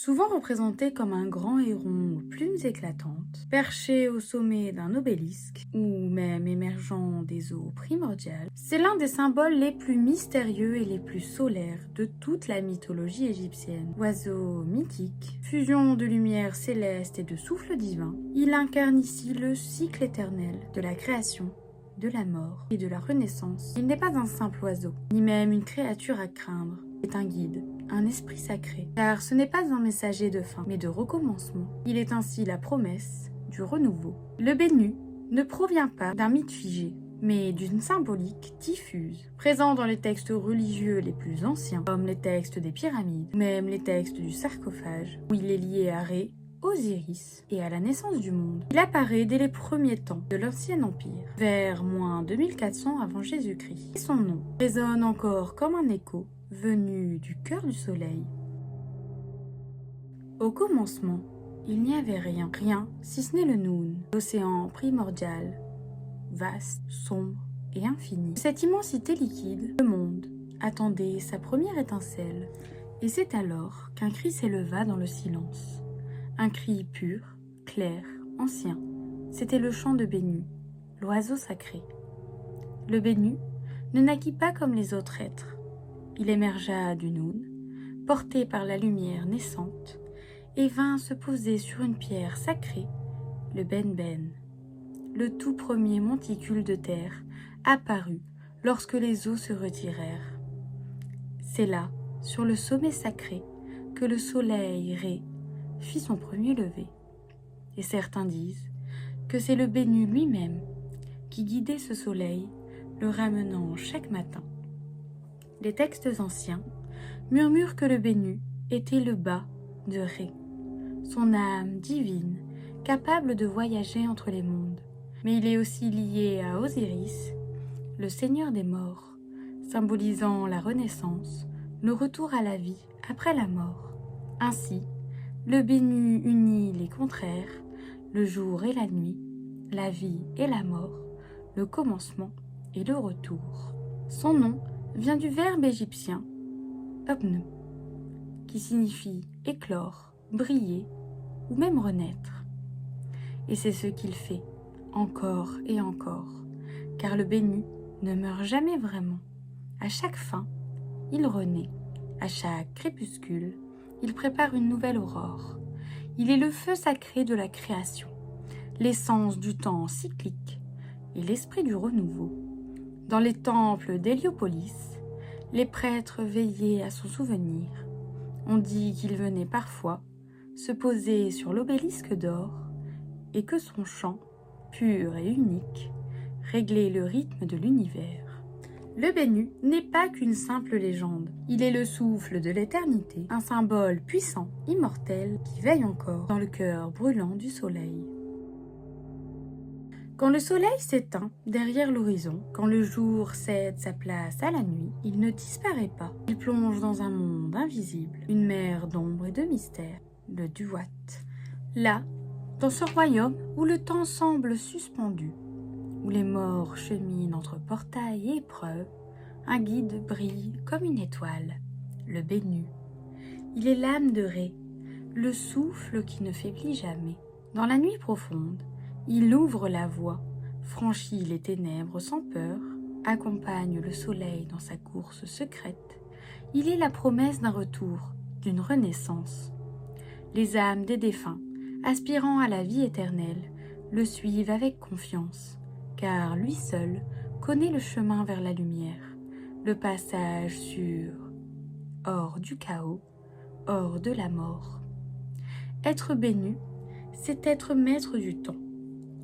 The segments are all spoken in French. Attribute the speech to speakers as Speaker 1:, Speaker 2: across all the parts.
Speaker 1: Souvent représenté comme un grand héron aux plumes éclatantes, perché au sommet d'un obélisque, ou même émergeant des eaux primordiales, c'est l'un des symboles les plus mystérieux et les plus solaires de toute la mythologie égyptienne. Oiseau mythique, fusion de lumière céleste et de souffle divin, il incarne ici le cycle éternel de la création, de la mort et de la renaissance. Il n'est pas un simple oiseau, ni même une créature à craindre. C'est un guide, un esprit sacré, car ce n'est pas un messager de fin, mais de recommencement. Il est ainsi la promesse du renouveau. Le Bénu ne provient pas d'un mythe figé, mais d'une symbolique diffuse, présent dans les textes religieux les plus anciens, comme les textes des pyramides, même les textes du sarcophage, où il est lié à Ré, Osiris et à la naissance du monde. Il apparaît dès les premiers temps de l'Ancien Empire, vers moins 2400 avant Jésus-Christ. Et son nom résonne encore comme un écho venu du cœur du soleil. Au commencement, il n'y avait rien, rien si ce n'est le Noun, l'océan primordial, vaste, sombre et infini. De cette immensité liquide, le monde attendait sa première étincelle, et c'est alors qu'un cri s'éleva dans le silence. Un cri pur, clair, ancien. C'était le chant de Bénu, l'oiseau sacré. Le Bénu ne naquit pas comme les autres êtres. Il émergea du Noun, porté par la lumière naissante, et vint se poser sur une pierre sacrée, le Ben-Ben, le tout premier monticule de terre apparu lorsque les eaux se retirèrent. C'est là, sur le sommet sacré, que le soleil Ré fit son premier lever. Et certains disent que c'est le Bénu lui-même qui guidait ce soleil, le ramenant chaque matin. Les textes anciens murmurent que le Bénu était le bas de Ré, son âme divine, capable de voyager entre les mondes. Mais il est aussi lié à Osiris, le seigneur des morts, symbolisant la renaissance, le retour à la vie après la mort. Ainsi, le Bénu unit les contraires, le jour et la nuit, la vie et la mort, le commencement et le retour. Son nom vient du verbe égyptien obnu, qui signifie éclore, briller ou même renaître. Et c'est ce qu'il fait, encore et encore, car le Bénu ne meurt jamais vraiment. À chaque fin, il renaît. À chaque crépuscule, il prépare une nouvelle aurore. Il est le feu sacré de la création, l'essence du temps cyclique et l'esprit du renouveau. Dans les temples d'Héliopolis, les prêtres veillaient à son souvenir. On dit qu'il venait parfois se poser sur l'obélisque d'or et que son chant, pur et unique, réglait le rythme de l'univers. Le Bénu n'est pas qu'une simple légende. Il est le souffle de l'éternité, un symbole puissant, immortel, qui veille encore dans le cœur brûlant du soleil. Quand le soleil s'éteint derrière l'horizon, quand le jour cède sa place à la nuit, il ne disparaît pas. Il plonge dans un monde invisible, une mer d'ombre et de mystère, le Duat. Là, dans ce royaume où le temps semble suspendu, où les morts cheminent entre portail et épreuve, un guide brille comme une étoile, le Bénu. Il est l'âme de Ré, le souffle qui ne faiblit jamais. Dans la nuit profonde, il ouvre la voie, franchit les ténèbres sans peur, accompagne le soleil dans sa course secrète. Il est la promesse d'un retour, d'une renaissance. Les âmes des défunts, aspirant à la vie éternelle, le suivent avec confiance, car lui seul connaît le chemin vers la lumière, le passage sûr, hors du chaos, hors de la mort. Être Bénu, c'est être maître du temps,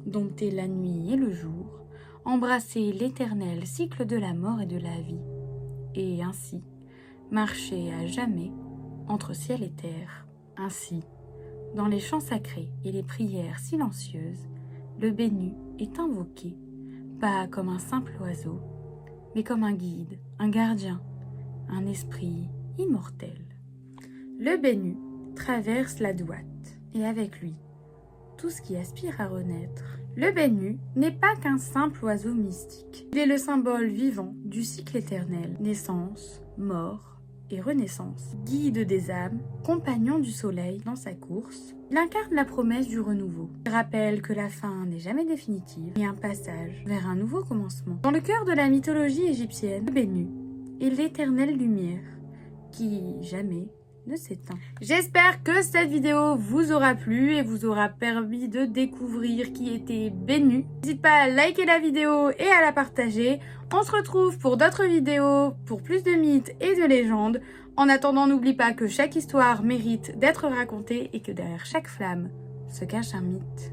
Speaker 1: dompter la nuit et le jour, embrasser l'éternel cycle de la mort et de la vie, et ainsi marcher à jamais entre ciel et terre. Ainsi, dans les chants sacrés et les prières silencieuses, le Bénu est invoqué, pas comme un simple oiseau, mais comme un guide, un gardien, un esprit immortel. Le Bénu traverse la Duat, et avec lui, tout ce qui aspire à renaître. Le Bénu n'est pas qu'un simple oiseau mystique. Il est le symbole vivant du cycle éternel, naissance, mort et renaissance. Guide des âmes, compagnon du soleil dans sa course, il incarne la promesse du renouveau. Il rappelle que la fin n'est jamais définitive et un passage vers un nouveau commencement. Dans le cœur de la mythologie égyptienne, le Bénu est l'éternelle lumière qui jamais ne s'éteint. J'espère que cette vidéo vous aura plu et vous aura permis de découvrir qui était Bénu. N'hésite pas à liker la vidéo et à la partager. On se retrouve pour d'autres vidéos, pour plus de mythes et de légendes. En attendant, n'oublie pas que chaque histoire mérite d'être racontée et que derrière chaque flamme se cache un mythe.